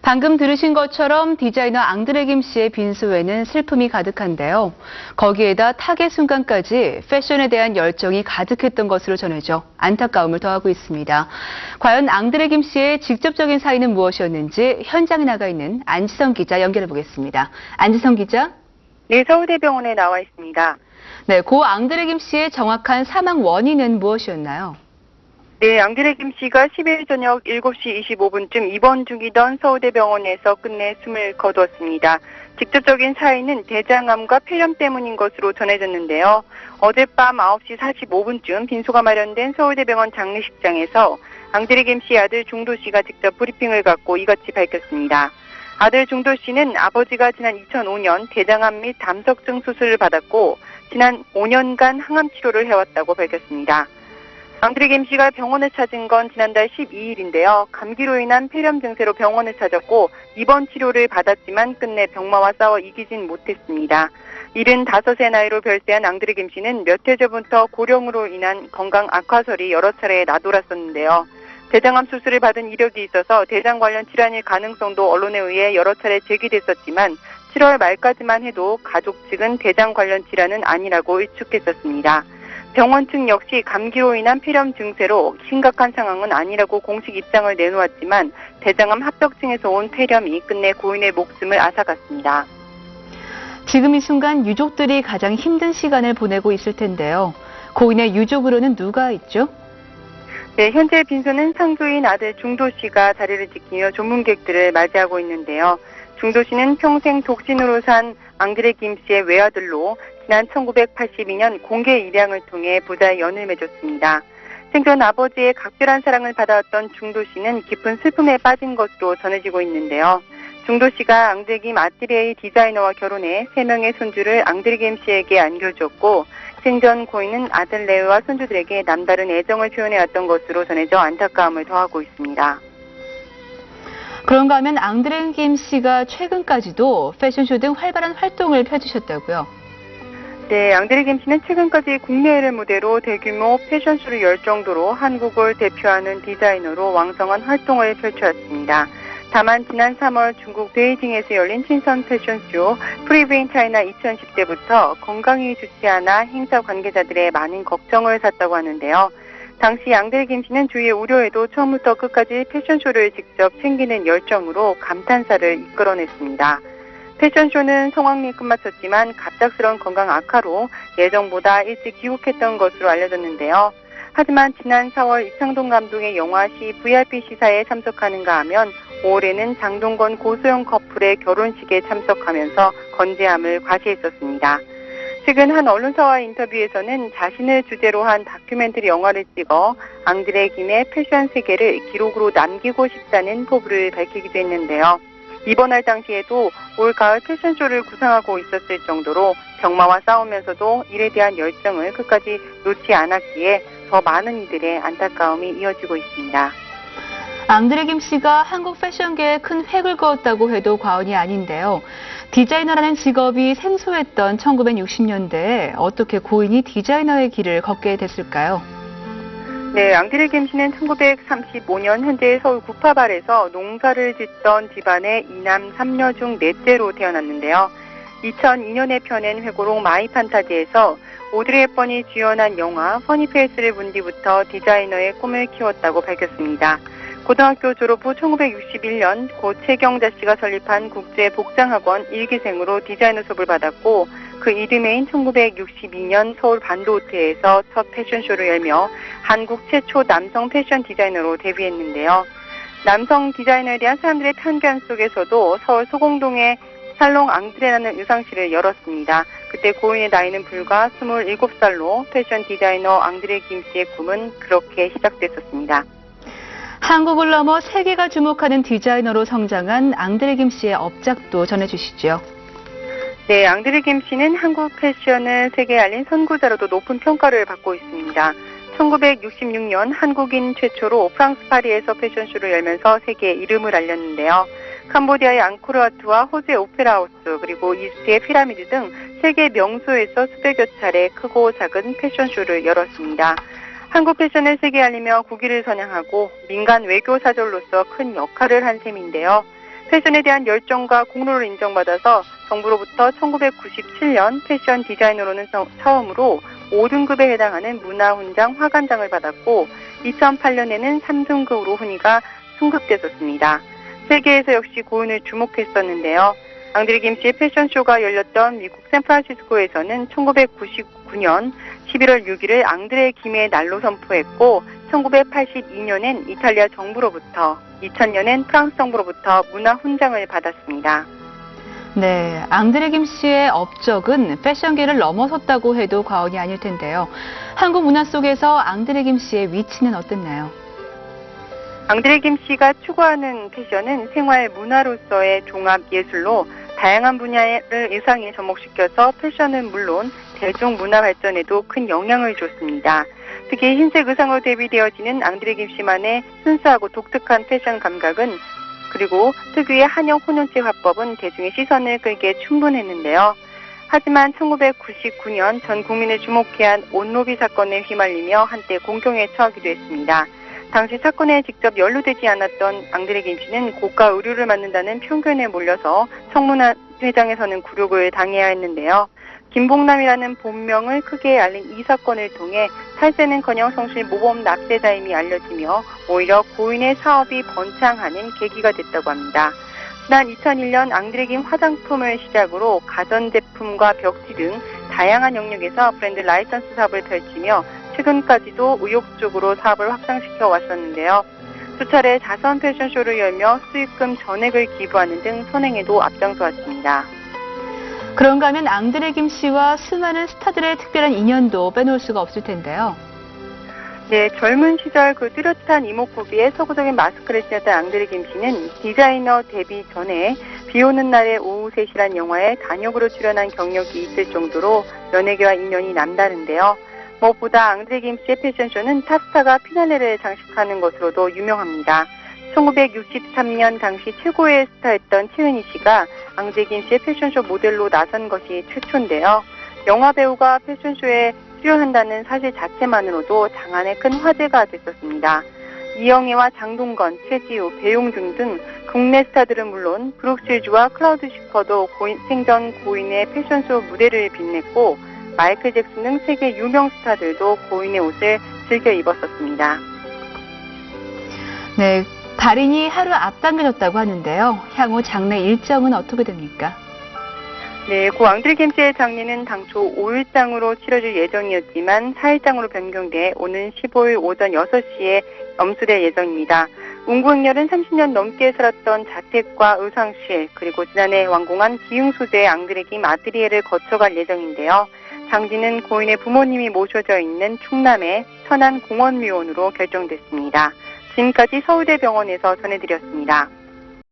방금 들으신 것처럼 디자이너 앙드레 김 씨의 빈소에는 슬픔이 가득한데요. 거기에다 타계 순간까지 패션에 대한 열정이 가득했던 것으로 전해져 안타까움을 더하고 있습니다. 과연 앙드레 김 씨의 직접적인 사인은 무엇이었는지 현장에 나가 있는 안지성 기자 연결해 보겠습니다. 안지성 기자. 네, 서울대병원에 나와 있습니다. 네, 고 앙드레 김 씨의 정확한 사망 원인은 무엇이었나요? 네, 앙드레 김 씨가 10일 저녁 7시 25분쯤 입원 중이던 서울대병원에서 끝내 숨을 거두었습니다. 직접적인 사인은 대장암과 폐렴 때문인 것으로 전해졌는데요. 어젯밤 9시 45분쯤 빈소가 마련된 서울대병원 장례식장에서 앙드레 김 씨 아들 중도 씨가 직접 브리핑을 갖고 이같이 밝혔습니다. 아들 중도 씨는 아버지가 지난 2005년 대장암 및 담석증 수술을 받았고 지난 5년간 항암 치료를 해왔다고 밝혔습니다. 앙드레 김 씨가 병원을 찾은 건 지난달 12일인데요. 감기로 인한 폐렴 증세로 병원을 찾았고 입원 치료를 받았지만 끝내 병마와 싸워 이기진 못했습니다. 75세 나이로 별세한 앙드레 김 씨는 몇 해 전부터 고령으로 인한 건강 악화설이 여러 차례 나돌았었는데요. 대장암 수술을 받은 이력이 있어서 대장 관련 질환일 가능성도 언론에 의해 여러 차례 제기됐었지만 7월 말까지만 해도 가족 측은 대장 관련 질환은 아니라고 일축했었습니다. 병원 측 역시 감기로 인한 폐렴 증세로 심각한 상황은 아니라고 공식 입장을 내놓았지만 대장암 합병증에서 온 폐렴이 끝내 고인의 목숨을 앗아갔습니다. 지금 이 순간 유족들이 가장 힘든 시간을 보내고 있을 텐데요. 고인의 유족으로는 누가 있죠? 네, 현재 빈소는 상주인 아들 중도 씨가 자리를 지키며 조문객들을 맞이하고 있는데요. 중도 씨는 평생 독신으로 산 앙드레 김 씨의 외아들로 지난 1982년 공개 입양을 통해 부자의 연을 맺었습니다. 생전 아버지의 각별한 사랑을 받아왔던 중도 씨는 깊은 슬픔에 빠진 것으로 전해지고 있는데요. 중도 씨가 앙드레 김 아띠리에의 디자이너와 결혼해 3명의 손주를 앙드레 김 씨에게 안겨줬고 생전 고인은 아들 레오와 손주들에게 남다른 애정을 표현해왔던 것으로 전해져 안타까움을 더하고 있습니다. 그런가 하면 앙드레 김 씨가 최근까지도 패션쇼 등 활발한 활동을 펼치셨다고요? 네, 앙드레 김 씨는 최근까지 국내를 무대로 대규모 패션쇼를 열 정도로 한국을 대표하는 디자이너로 왕성한 활동을 펼쳐왔습니다. 다만 지난 3월 중국 베이징에서 열린 신선 패션쇼 프리브인 차이나 2010때부터 건강이 좋지 않아 행사 관계자들의 많은 걱정을 샀다고 하는데요. 당시 앙드레 김 씨는 주위의 우려에도 처음부터 끝까지 패션쇼를 직접 챙기는 열정으로 감탄사를 이끌어냈습니다. 패션쇼는 성황리에 끝마쳤지만 갑작스러운 건강 악화로 예정보다 일찍 귀국했던 것으로 알려졌는데요. 하지만 지난 4월 이창동 감독의 영화시 VIP 시사에 참석하는가 하면 5월에는 장동건 고소영 커플의 결혼식에 참석하면서 건재함을 과시했었습니다. 최근 한 언론사와의 인터뷰에서는 자신을 주제로 한 다큐멘터리 영화를 찍어 앙드레 김의 패션 세계를 기록으로 남기고 싶다는 포부를 밝히기도 했는데요. 입원할 당시에도 올 가을 패션쇼를 구상하고 있었을 정도로 병마와 싸우면서도 일에 대한 열정을 끝까지 놓지 않았기에 더 많은 이들의 안타까움이 이어지고 있습니다. 앙드레 김 씨가 한국 패션계에 큰 획을 그었다고 해도 과언이 아닌데요. 디자이너라는 직업이 생소했던 1960년대에 어떻게 고인이 디자이너의 길을 걷게 됐을까요? 네, 앙드레 김 씨는 1935년 현재 서울 구파발에서 농사를 짓던 집안의 2남 3녀 중 넷째로 태어났는데요. 2002년에 펴낸 회고록 마이 판타지에서 오드리 헵번이 주연한 영화 퍼니페이스를 본 뒤부터 디자이너의 꿈을 키웠다고 밝혔습니다. 고등학교 졸업 후 1961년 고 최경자 씨가 설립한 국제복장학원 1기생으로 디자이너 수업을 받았고 그 이듬해인 1962년 서울 반도호텔에서 첫 패션쇼를 열며 한국 최초 남성 패션 디자이너로 데뷔했는데요. 남성 디자이너에 대한 사람들의 편견 속에서도 서울 소공동의 살롱 앙드레라는 의상실을 열었습니다. 그때 고인의 나이는 불과 27살로 패션 디자이너 앙드레 김 씨의 꿈은 그렇게 시작됐었습니다. 한국을 넘어 세계가 주목하는 디자이너로 성장한 앙드레 김 씨의 업적도 전해주시죠. 네, 앙드레 김 씨는 한국 패션을 세계에 알린 선구자로도 높은 평가를 받고 있습니다. 1966년 한국인 최초로 프랑스 파리에서 패션쇼를 열면서 세계에 이름을 알렸는데요. 캄보디아의 앙코르와트와 호주의 오페라 하우스 그리고 이집트의 피라미드 등 세계 명소에서 수백여 차례 크고 작은 패션쇼를 열었습니다. 한국 패션을 세계에 알리며 국위를 선양하고 민간 외교 사절로서 큰 역할을 한 셈인데요. 패션에 대한 열정과 공로를 인정받아서 정부로부터 1997년 패션 디자이너로는 처음으로 5등급에 해당하는 문화훈장 화관장을 받았고 2008년에는 3등급으로 훈위가 승급됐었습니다. 세계에서 역시 고은을 주목했었는데요. 앙드레 김 씨의 패션쇼가 열렸던 미국 샌프란시스코에서는 1999년 11월 6일을 앙드레 김의 날로 선포했고 1982년엔 이탈리아 정부로부터 2000년엔 프랑스 정부로부터 문화훈장을 받았습니다. 네, 앙드레 김 씨의 업적은 패션계를 넘어섰다고 해도 과언이 아닐 텐데요. 한국 문화 속에서 앙드레 김 씨의 위치는 어땠나요? 앙드레 김 씨가 추구하는 패션은 생활 문화로서의 종합 예술로 다양한 분야의 의상에 접목시켜서 패션은 물론 대중 문화 발전에도 큰 영향을 줬습니다. 특히 흰색 의상으로 데뷔되어지는 앙드레 김 씨만의 순수하고 독특한 패션 감각은 그리고 특유의 한영 혼연체 화법은 대중의 시선을 끌기에 충분했는데요. 하지만 1999년 전 국민을 주목해 한 온로비 사건에 휘말리며 한때 공경에 처하기도 했습니다. 당시 사건에 직접 연루되지 않았던 앙드레 김 씨는 고가 의류를 만든다는 편견에 몰려서 청문회장에서는 굴욕을 당해야 했는데요. 김봉남이라는 본명을 크게 알린 이 사건을 통해 탈세는커녕 성실 모범 납세자임이 알려지며 오히려 고인의 사업이 번창하는 계기가 됐다고 합니다. 지난 2001년 앙드레 김 화장품을 시작으로 가전제품과 벽지 등 다양한 영역에서 브랜드 라이선스 사업을 펼치며 최근까지도 의욕적으로 사업을 확장시켜 왔었는데요. 수 차례 자선 패션쇼를 열며 수익금 전액을 기부하는 등 선행에도 앞장서 왔습니다. 그런가 하면 앙드레 김 씨와 수많은 스타들의 특별한 인연도 빼놓을 수가 없을 텐데요. 네, 젊은 시절 그 뚜렷한 이목구비에 서구적인 마스크를 쓰였던 앙드레 김 씨는 디자이너 데뷔 전에 비 오는 날의 오후 3시란 영화에 단역으로 출연한 경력이 있을 정도로 연예계와 인연이 남다른데요. 무엇보다 앙드레 김 씨의 패션쇼는 탑스타가 피날레를 장식하는 것으로도 유명합니다. 1963년 당시 최고의 스타였던 최은희 씨가 앙드레 김 씨의 패션쇼 모델로 나선 것이 최초인데요. 영화 배우가 패션쇼에 출연한다는 사실 자체만으로도 장안의 큰 화제가 됐었습니다. 이영애와 장동건, 최지우, 배용준 등 국내 스타들은 물론 브룩실즈와 클라우드 슈퍼도 생전 고인의 패션쇼 무대를 빛냈고 마이클 잭슨 등 세계 유명 스타들도 고인의 옷을 즐겨 입었었습니다. 네, 발인이 하루 앞당겨졌다고 하는데요. 향후 장례 일정은 어떻게 됩니까? 네, 고 앙드레 김 씨의 장례는 당초 5일장으로 치러질 예정이었지만 4일장으로 변경돼 오는 15일 오전 6시에 엄수될 예정입니다. 운구행렬은 30년 넘게 살았던 자택과 의상실 그리고 지난해 완공한 기흥 소재의 앙드레 김 아트리에를 거쳐갈 예정인데요. 장지는 고인의 부모님이 모셔져 있는 충남의 천안공원묘원으로 결정됐습니다. 지금까지 서울대병원에서 전해드렸습니다.